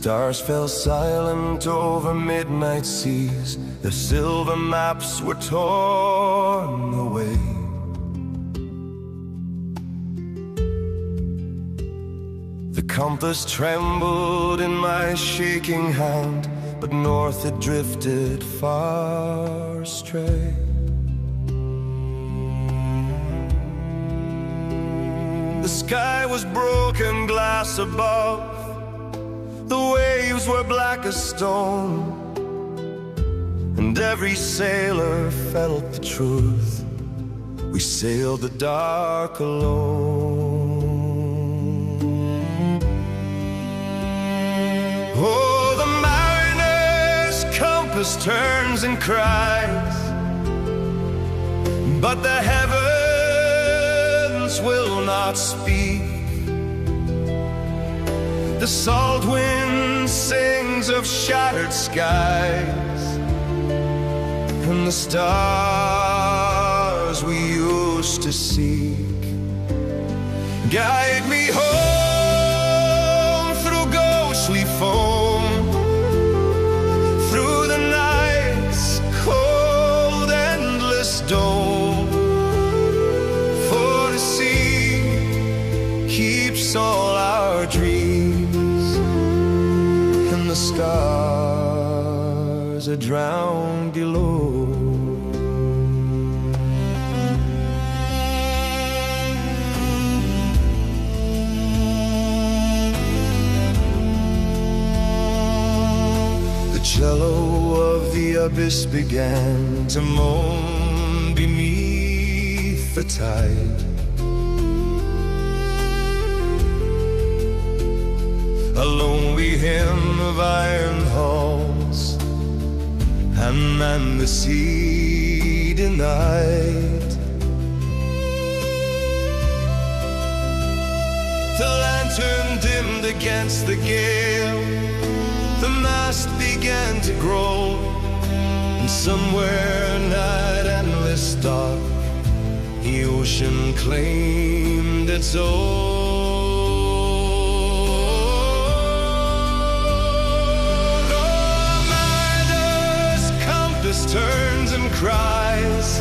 Stars fell silent over midnight seas. The silver maps were torn away. The compass trembled in my shaking hand, but north it drifted far astray. The sky was broken glass above. The waves were black as stone, and every sailor felt the truth. We sailed the dark alone. Oh, the mariner's compass turns and cries, but the heavens will not speak. The salt wind sings of shattered skies, and the stars we used to seek. Guide me home through ghostly foam, through the night's cold, endless dome. For the sea keeps all our dreams, and the stars are drowned below. The cello of the abyss began to moan beneath the tide. A lonely hymn of iron halls, and man the sea denied. The lantern dimmed against the gale, the mast began to grow, and somewhere night endless dark, the ocean claimed its own. Turns and cries,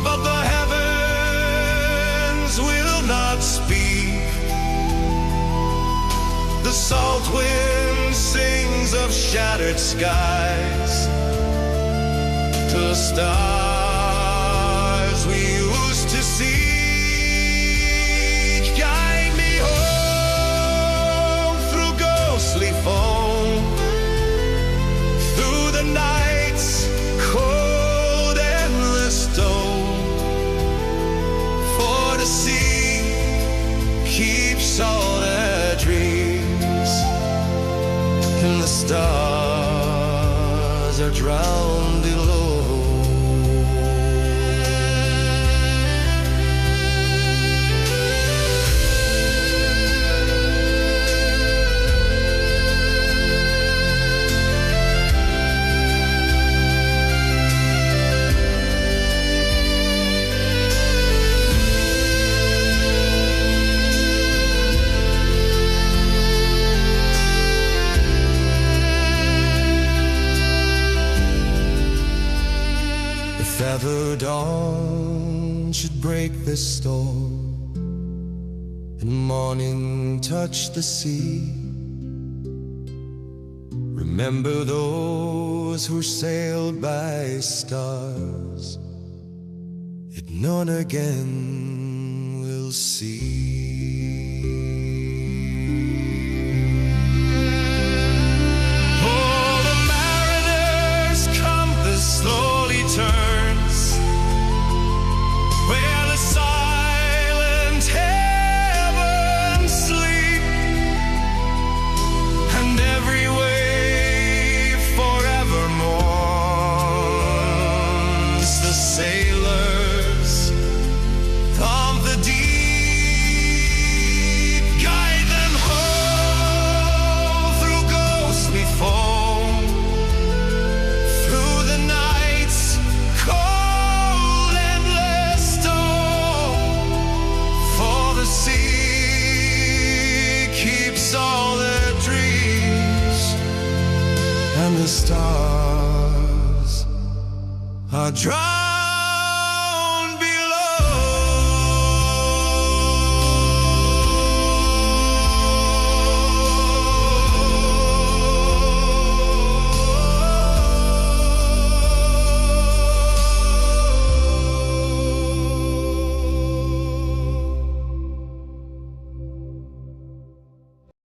but the heavens will not speak. The salt wind sings of shattered skies, to the stars we used to see. Guide me home through ghostly foam, night's cold, endless stone. For the sea keeps all their dreams, and the stars are drowned below. If ever dawn should break this storm, and morning touch the sea, remember those who sailed by stars that none again will see. Oh, the mariner's compass slowly turns, where the silent heavens sleep, and every wave forever mourns the sailors of the deep. I drive